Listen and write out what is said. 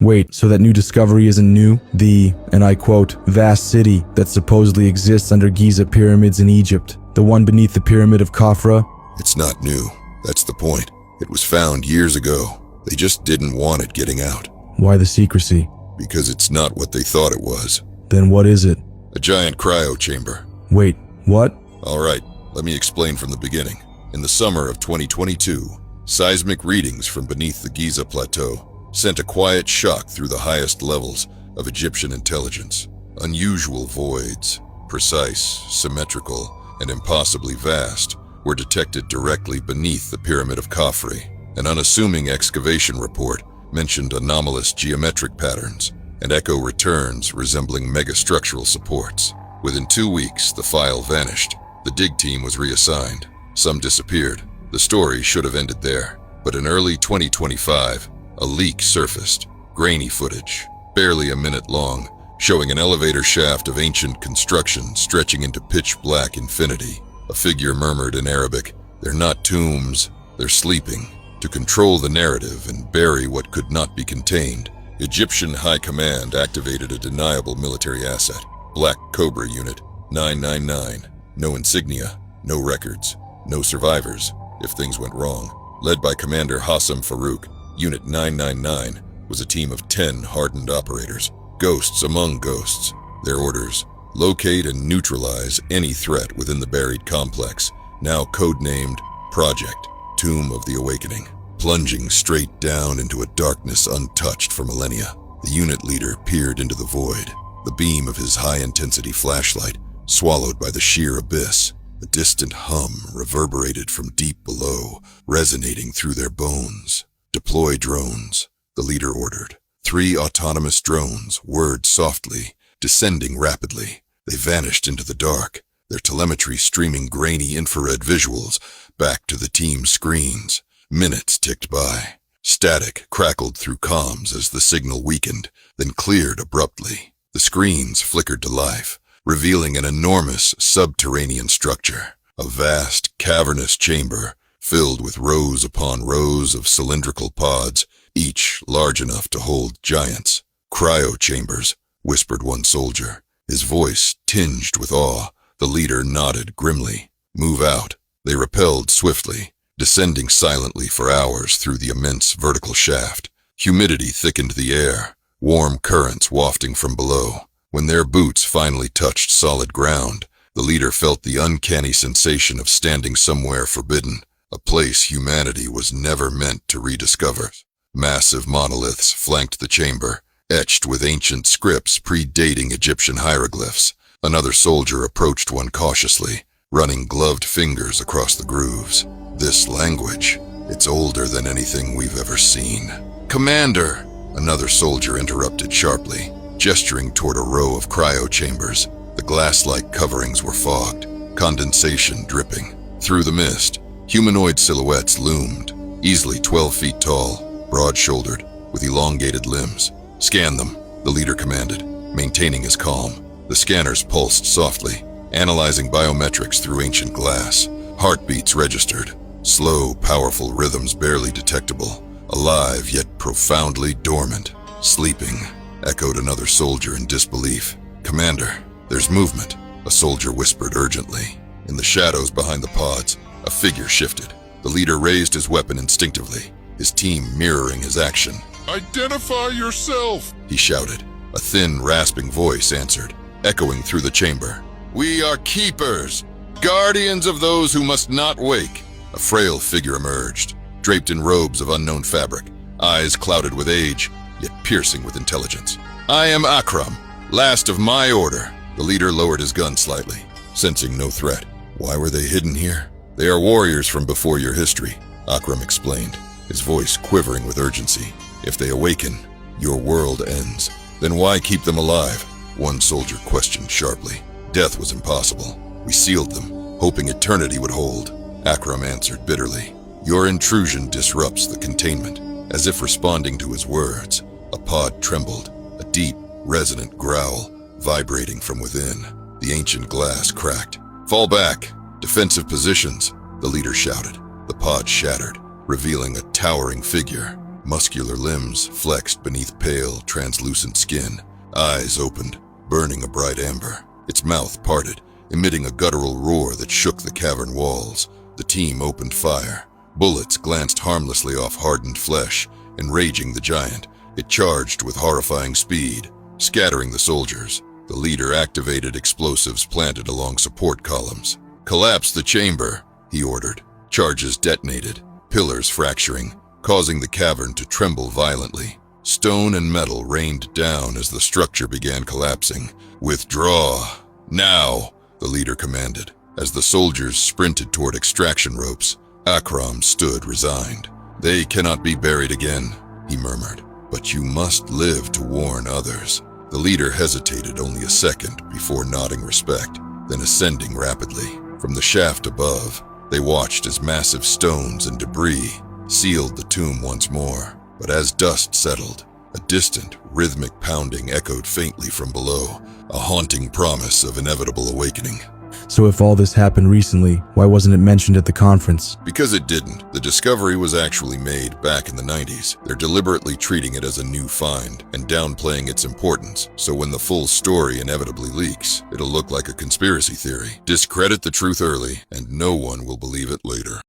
Wait, so that new discovery isn't new? And I quote, vast city that supposedly exists under Giza pyramids in Egypt, the one beneath the pyramid of Khafra? It's not new. That's the point. It was found years ago. They just didn't want it getting out. Why the secrecy? Because it's not what they thought it was. Then what is it? A giant cryo chamber. Wait, what? Alright, let me explain from the beginning. In the summer of 2022, seismic readings from beneath the Giza Plateau sent a quiet shock through the highest levels of Egyptian intelligence. Unusual voids, precise, symmetrical, and impossibly vast, were detected directly beneath the Pyramid of Khafre. An unassuming excavation report mentioned anomalous geometric patterns and echo returns resembling megastructural supports. Within 2 weeks, the file vanished. The dig team was reassigned. Some disappeared. The story should have ended there. But in early 2025, a leak surfaced. Grainy footage, barely a minute long, showing an elevator shaft of ancient construction stretching into pitch-black infinity. A figure murmured in Arabic, "They're not tombs, they're sleeping." To control the narrative and bury what could not be contained, Egyptian High Command activated a deniable military asset, Black Cobra Unit 999. No insignia, no records, no survivors if things went wrong. Led by Commander Hassam Farouk, Unit 999 was a team of 10 hardened operators, ghosts among ghosts. Their orders: locate and neutralize any threat within the buried complex, now codenamed Project Tomb of the Awakening. Plunging straight down into a darkness untouched for millennia, the unit leader peered into the void, the beam of his high-intensity flashlight swallowed by the sheer abyss. A distant hum reverberated from deep below, resonating through their bones. "Deploy drones," the leader ordered. 3 autonomous drones whirred softly, descending rapidly. They vanished into the dark, their telemetry streaming grainy infrared visuals back to the team's screens. Minutes ticked by. Static crackled through comms as the signal weakened, then cleared abruptly. The screens flickered to life, revealing an enormous subterranean structure, a vast, cavernous chamber filled with rows upon rows of cylindrical pods, each large enough to hold giants. "Cryo chambers," whispered one soldier, his voice tinged with awe. The leader nodded grimly. "Move out." They repelled swiftly, descending silently for hours through the immense vertical shaft. Humidity thickened the air, warm currents wafting from below. When their boots finally touched solid ground, the leader felt the uncanny sensation of standing somewhere forbidden, a place humanity was never meant to rediscover. Massive monoliths flanked the chamber, etched with ancient scripts predating Egyptian hieroglyphs. Another soldier approached one cautiously, running gloved fingers across the grooves. "This language, it's older than anything we've ever seen." "Commander!" Another soldier interrupted sharply, gesturing toward a row of cryo chambers. The glass-like coverings were fogged, condensation dripping. Through the mist, humanoid silhouettes loomed, easily 12 feet tall, broad-shouldered, with elongated limbs. "Scan them," the leader commanded, maintaining his calm. The scanners pulsed softly, analyzing biometrics through ancient glass. Heartbeats registered, slow, powerful rhythms barely detectable, alive yet profoundly dormant. "Sleeping," echoed another soldier in disbelief. "Commander, there's movement," a soldier whispered urgently. In the shadows behind the pods, a figure shifted. The leader raised his weapon instinctively, his team mirroring his action. "Identify yourself," he shouted. A thin, rasping voice answered, echoing through the chamber. "We are keepers, guardians of those who must not wake." A frail figure emerged, draped in robes of unknown fabric, eyes clouded with age, yet piercing with intelligence. "I am Akram, last of my order." The leader lowered his gun slightly, sensing no threat. "Why were they hidden here?" "They are warriors from before your history," Akram explained, his voice quivering with urgency. "If they awaken, your world ends." "Then why keep them alive?" one soldier questioned sharply. "Death was impossible. We sealed them, hoping eternity would hold." Akram answered bitterly. "Your intrusion disrupts the containment." As if responding to his words, a pod trembled, a deep, resonant growl vibrating from within. The ancient glass cracked. "Fall back! Defensive positions!" the leader shouted. The pod shattered, revealing a towering figure, Muscular limbs flexed beneath pale, translucent skin. Eyes opened, burning a bright amber. Its mouth parted, emitting a guttural roar that shook the cavern walls. The team opened fire. Bullets glanced harmlessly off hardened flesh, enraging the giant. It charged with horrifying speed, scattering the soldiers. The leader activated explosives planted along support columns. "Collapse the chamber," he ordered. Charges detonated, pillars fracturing, causing the cavern to tremble violently. Stone and metal rained down as the structure began collapsing. "Withdraw, now," the leader commanded. As the soldiers sprinted toward extraction ropes, Akram stood resigned. "They cannot be buried again," he murmured, "but you must live to warn others." The leader hesitated only a second before nodding respect, then ascending rapidly. From the shaft above, they watched as massive stones and debris sealed the tomb once more. But as dust settled, a distant, rhythmic pounding echoed faintly from below, a haunting promise of inevitable awakening. So if all this happened recently, why wasn't it mentioned at the conference? Because it didn't. The discovery was actually made back in the 90s. They're deliberately treating it as a new find and downplaying its importance, so when the full story inevitably leaks, it'll look like a conspiracy theory. Discredit the truth early, and no one will believe it later.